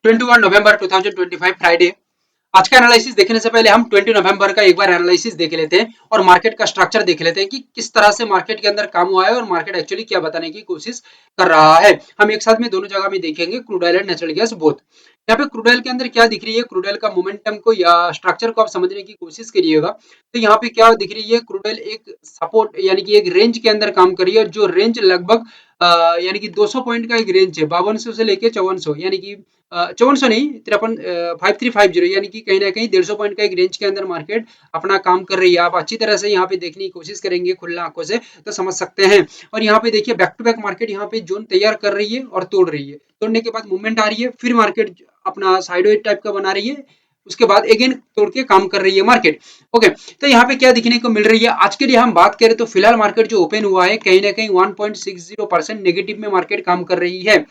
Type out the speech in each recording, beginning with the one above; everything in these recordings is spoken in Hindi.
21 नवंबर 2025 फ्राइडे। आज का एनालिसिस देखने से पहले हम 20 नवंबर का एक बार एनालिसिस देख लेते हैं और मार्केट का स्ट्रक्चर देख लेते हैं कि किस तरह से मार्केट के अंदर काम हुआ है और मार्केट एक्चुअली क्या बताने की कोशिश कर रहा है। हम एक साथ में दोनों जगह में देखेंगे, crude oil and natural gas both. यहाँ पे क्रूड ऑयल के अंदर क्या दिख रही है, क्रूड ऑयल का मोमेंटम को या स्ट्रक्चर को आप समझने की कोशिश करिएगा। तो यहाँ पे क्या दिख रही है, क्रूड ऑयल एक सपोर्ट यानी कि एक रेंज के अंदर काम कर रही है, और जो रेंज लगभग यानी कि 200 पॉइंट का एक रेंज है, 5200 से लेके 5400, यानी कि 5400 नहीं, 5350, यानी कि कहीं ना कहीं 150 पॉइंट का एक रेंज के अंदर मार्केट अपना काम कर रही है। आप अच्छी तरह से यहाँ पे देखने की कोशिश करेंगे खुला आंखों से तो समझ सकते हैं। और यहाँ पे देखिए बैक टू बैक मार्केट यहाँ पे जोन तैयार कर रही है और तोड़ रही है, तोड़ने के बाद मूवमेंट आ रही है, फिर मार्केट अपना साइडवेज टाइप का बना रही है, उसके बाद अगेन तोड़ के काम कर रही है मार्केट। ओके, तो यहाँ पे क्या दिखने को मिल रही है आज के लिए हम बात करें तो फिलहाल मार्केट जो ओपन हुआ है कहीं ना कहीं 1.60% नेगेटिव में मार्केट काम कर रही है।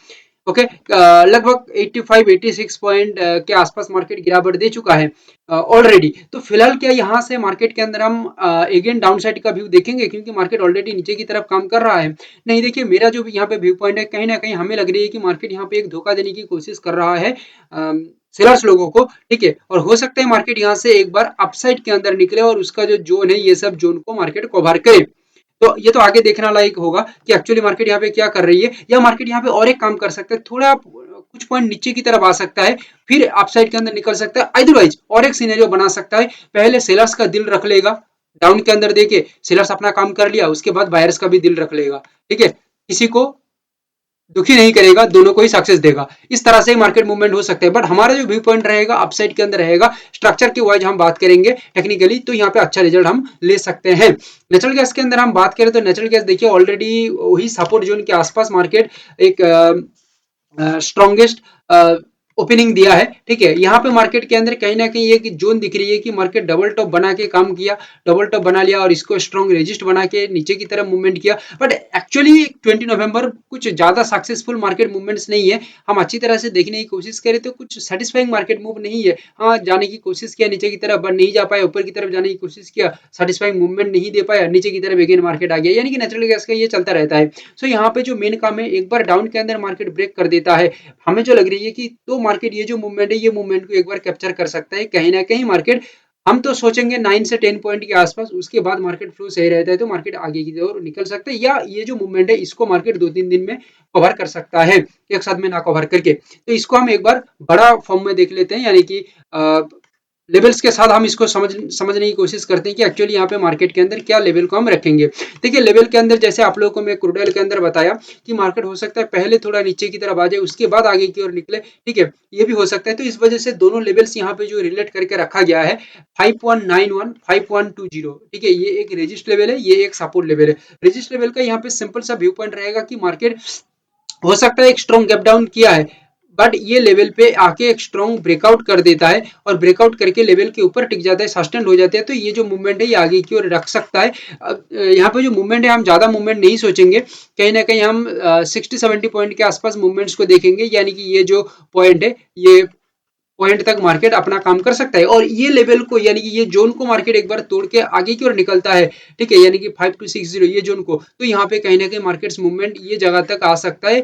ओके, लगभग 85-86 पॉइंट के आसपास मार्केट गिरावट दे चुका है ऑलरेडी। तो फिलहाल क्या यहाँ से मार्केट के अंदर हम अगेन डाउन साइड का व्यू देखेंगे, क्योंकि मार्केट ऑलरेडी नीचे की तरफ काम कर रहा है। नहीं, देखिए मेरा जो यहाँ पे व्यू पॉइंट है, कहीं ना कहीं हमें लग रही है कि मार्केट यहाँ पे एक धोखा देने की कोशिश कर रहा है सेलर्स लोगों को, ठीक है। और हो सकता है मार्केट यहाँ से एक बार अपसाइड के अंदर निकले और उसका जो जोन है, ये सब जोन को मार्केट कवर करे। तो ये तो आगे देखना लायक होगा कि एक्चुअली मार्केट यहाँ पे क्या कर रही है, या मार्केट यहाँ पे और एक काम कर सकता है, थोड़ा कुछ पॉइंट नीचे की तरफ आ सकता है, फिर अपसाइड के अंदर निकल सकता है। अदरवाइज और एक सिनेरियो बना सकता है, पहले सेलर्स का दिल रख लेगा डाउन के अंदर, देके सेलर्स अपना काम कर लिया, उसके बाद बायर्स का भी दिल रख लेगा, ठीक है। किसी को दुखी नहीं करेगा, दोनों को ही सक्सेस देगा। इस तरह से मार्केट मूवमेंट हो सकता है, बट हमारा जो व्यू पॉइंट रहेगा अपसाइड के अंदर रहेगा। स्ट्रक्चर की वाइज हम बात करेंगे टेक्निकली, तो यहाँ पे अच्छा रिजल्ट हम ले सकते हैं। नेचुरल गैस के अंदर हम बात करें तो नेचुरल गैस देखिए ऑलरेडी वही सपोर्ट जोन के आसपास मार्केट एक स्ट्रॉन्गेस्ट ओपनिंग दिया है, ठीक है। यहाँ पे मार्केट के अंदर कहीं ना कहीं एक जोन दिख रही है कि मार्केट डबल टॉप बना के काम किया, डबल टॉप बना लिया और इसको स्ट्रॉन्ग रेजिस्ट बना के नीचे की तरफ मूवमेंट किया। बट एक्चुअली 20 नवंबर कुछ ज्यादा सक्सेसफुल मार्केट मूवमेंट्स नहीं है। हम अच्छी तरह से देखने की कोशिश करें तो कुछ सेटिस्फाइंग मार्केट मूव नहीं है। हाँ, जाने की कोशिश किया नीचे की तरफ, बट नहीं जा पाया, ऊपर की तरफ जाने की कोशिश किया, सेटिस्फाइंग मूवमेंट नहीं दे पाया, नीचे की तरफ अगेन मार्केट आ गया, यानी कि नेचुरल गैस का ये चलता रहता है। सो यहाँ पे जो मेन काम है, एक बार डाउन के अंदर मार्केट ब्रेक कर देता है, हमें जो लग रही है कि तो मार्केट ये जो मूवमेंट है, ये मूवमेंट को एक बार कैप्चर कर सकता है कहीं ना कहीं मार्केट। हम तो सोचेंगे 9 से 10 पॉइंट के आसपास, उसके बाद मार्केट फ्लो सही रहता है तो मार्केट आगे की ओर निकल सकता है, या ये जो मूवमेंट है इसको मार्केट 2-3 दिन में कवर कर सकता है, एक साथ में ना कवर करके। तो इसको हम एक बार बड़ा फॉर्म में देख लेते हैं, यानी कि लेवल्स के साथ हम इसको समझने की कोशिश करते हैं कि एक्चुअली यहाँ पे मार्केट के अंदर क्या लेवल को हम रखेंगे। देखिए लेवल के अंदर जैसे आप लोगों को मैं क्रूड ऑयल के अंदर बताया कि मार्केट हो सकता है पहले थोड़ा नीचे की तरफ आ जाए, उसके बाद आगे की ओर निकले, ठीक है, ये भी हो सकता है। तो इस वजह से दोनों लेवल्स यहाँ पे जो रिलेट करके रखा गया है 5191 5120, ठीक है, ये एक रेजिस्ट लेवल है, ये एक सपोर्ट लेवल है। रेजिस्ट लेवल का यहाँ पे सिंपल सा व्यू पॉइंट रहेगा कि मार्केट हो सकता है एक स्ट्रॉन्ग गैप डाउन किया है, बट ये लेवल पे आके एक स्ट्रॉन्ग ब्रेकआउट कर देता है और ब्रेकआउट करके लेवल के ऊपर टिक जाता है, सस्टेन हो जाता है। तो ये जो मूवमेंट है ये आगे की ओर रख सकता है। यहाँ पे जो मूवमेंट है हम ज्यादा मूवमेंट नहीं सोचेंगे, कहीं ना कहीं हम 60-70 पॉइंट के आसपास मूवमेंट्स को देखेंगे, यानी कि ये जो पॉइंट है, ये पॉइंट तक मार्केट अपना काम कर सकता है। और ये लेवल को यानी कि ये जोन को मार्केट एक बार तोड़ के आगे की ओर निकलता है, ठीक है, यानी कि 5260 ये जोन को, तो यहाँ पे कहीं ना कहीं मार्केट्स मूवमेंट ये जगह तक आ सकता है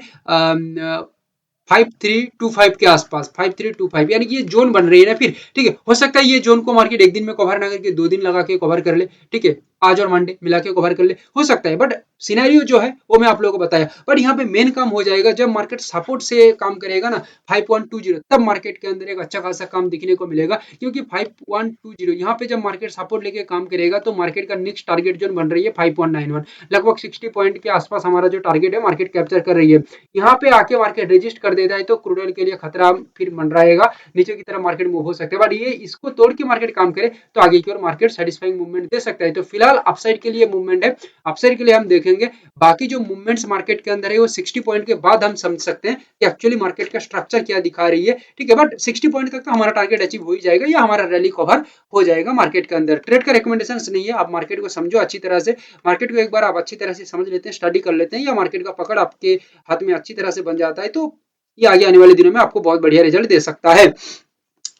5325 के आसपास, 5325, यानी कि ये जोन बन रही है ना फिर, ठीक है। हो सकता है ये जोन को मार्केट एक दिन में कवर ना करके 2 दिन लगा के कवर कर ले, ठीक है, आज और मंडे मिला के कवर कर ले, हो सकता है। बट सिनेरियो जो है वो मैं आप लोगों को बताया, बट यहाँ पे मेन काम हो जाएगा जब मार्केट सपोर्ट से काम करेगा ना 5120, तब मार्केट के अंदर एक अच्छा खासा काम दिखने को मिलेगा। क्योंकि 5120 यहाँ पे जब मार्केट सपोर्ट लेके काम करेगा तो मार्केट का नेक्स्ट टारगेट जोन बन रही है 5191, लगभग 60 पॉइंट के आसपास हमारा जो टारगेट है मार्केट कैप्चर कर रही है। यहाँ पे आके मार्केट रजिस्ट कर देता है तो क्रूड ऑयल के लिए खतरा फिर मंडराएगा, नीचे की तरफ मार्केट मूव हो सकता है। बट ये इसको तोड़ के मार्केट काम करे तो आगे की ओर मार्केट सेटिस्फाइंग मूवमेंट दे सकता है। तो फिलहाल अपसाइड के लिए मूवमेंट है, अपसाइड के लिए हम देखेंगे। बाकी जो मूवमेंट्स मार्केट के अंदर है वो 60 पॉइंट के बाद हम समझ सकते हैं कि एक्चुअली मार्केट का स्ट्रक्चर क्या दिखा रही है, ठीक है। बट 60 पॉइंट तक तो हमारा टारगेट अचीव हो ही जाएगा, या हमारा रैली कवर हो जाएगा मार्केट के अंदर। ट्रेड का रिकमेंडेशन नहीं है, आप मार्केट को समझो अच्छी तरह से, मार्केट को एक बार आप अच्छी तरह से समझ लेते हैं, स्टडी कर लेते हैं, या मार्केट का पकड़ आपके हाथ में अच्छी तरह से बन जाता है, तो ये आगे आने वाले दिनों में आपको बहुत बढ़िया रिजल्ट दे सकता है।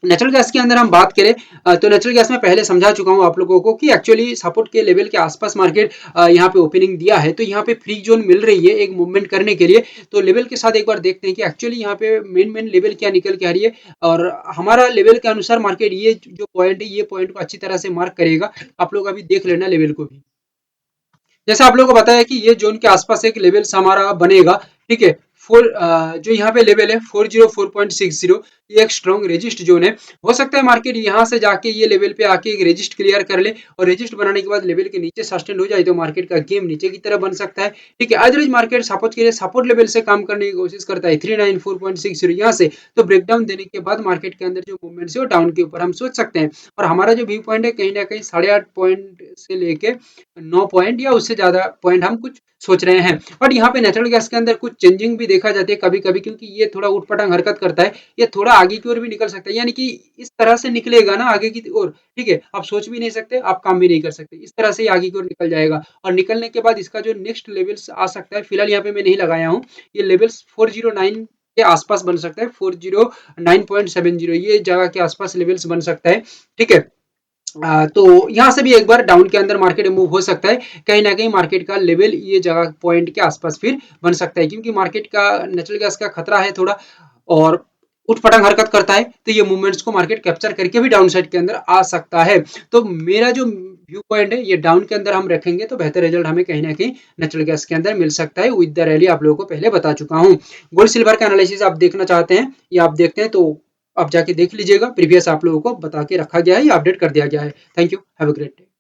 नेचुरल गैस के अंदर हम बात करें तो नेचुरल गैस में पहले समझा चुका हूं आप लोगों को कि एक्चुअली सपोर्ट के लेवल के आसपास मार्केट यहाँ पे ओपनिंग दिया है, तो यहाँ पे फ्री जोन मिल रही है एक मूवमेंट करने के लिए। तो लेवल के साथ एक बार देखते हैं कि एक्चुअली यहाँ पे मेन लेवल क्या निकल के आ रही है, और हमारा लेवल के अनुसार मार्केट ये जो पॉइंट है ये पॉइंट को अच्छी तरह से मार्क करेगा। आप लोग अभी देख लेना लेवल को भी। जैसे आप लोगों को बताया कि ये जोन के आसपास एक लेवल हमारा बनेगा, ठीक है। जो यहाँ पे लेवल है 404.60, ये एक स्ट्रॉन्ग रेजिस्ट जोन है। हो सकता है मार्केट यहाँ से जाके ये लेवल पे आके एक रेजिस्ट क्लियर कर ले, और रेजिस्ट बनाने के बाद लेवल के नीचे सस्टेन हो जाए तो मार्केट का गेम नीचे की तरफ बन सकता है, ठीक है। अदरवाइज मार्केट सपोर्ट के लिए सपोर्ट लेवल से काम करने की कोशिश करता है 394.60 यहाँ से, तो ब्रेकडाउन देने के बाद मार्केट के अंदर जो मूवमेंट है वो डाउन के ऊपर हम सोच सकते हैं। और हमारा जो व्यू पॉइंट है कहीं ना कहीं 8.5 पॉइंट से लेके 9 पॉइंट या उससे ज्यादा पॉइंट हम कुछ सोच रहे हैं। बट यहाँ पे नेचुरल गैस के अंदर कुछ चेंजिंग भी देखा जाती है कभी कभी, क्योंकि ये थोड़ा उठपटांग हरकत करता है, ये थोड़ा आगे की ओर भी निकल सकता है, यानी कि इस तरह से निकलेगा ना आगे की ओर, ठीक है। आप सोच भी नहीं सकते, आप काम भी नहीं कर सकते, इस तरह से आगे की ओर निकल जाएगा। और निकलने के बाद इसका जो नेक्स्ट लेवल्स आ सकता है, फिलहाल यहाँ पे मैं नहीं लगाया हूँ, ये लेवल्स 409 के आसपास बन सकता है, 409.70 ये जगह के आसपास लेवल्स बन सकता है, ठीक है। तो यहाँ से भी एक बार डाउन के अंदर मार्केट मूव हो सकता है, कहीं ना कहीं मार्केट का लेवल ये जगह पॉइंट के आसपास फिर बन सकता है, क्योंकि मार्केट का नेचुरल गैस का खतरा है थोड़ा, और उठपटांग हरकत करता है, तो ये मूवमेंट्स को मार्केट कैप्चर करके भी डाउन साइड के अंदर आ सकता है। तो मेरा जो व्यू पॉइंट है ये डाउन के अंदर हम रखेंगे तो बेहतर रिजल्ट हमें कहीं ना कहीं नेचुरल गैस के अंदर मिल सकता है विद द रैली, आप लोगों को पहले बता चुका हूँ। गोल्ड सिल्वर का एनालिसिस आप देखना चाहते हैं या आप देखते हैं तो आप जाके देख लीजिएगा, प्रीवियस आप लोगों को बता के रखा गया है या अपडेट कर दिया गया है। Thank you, have a great day.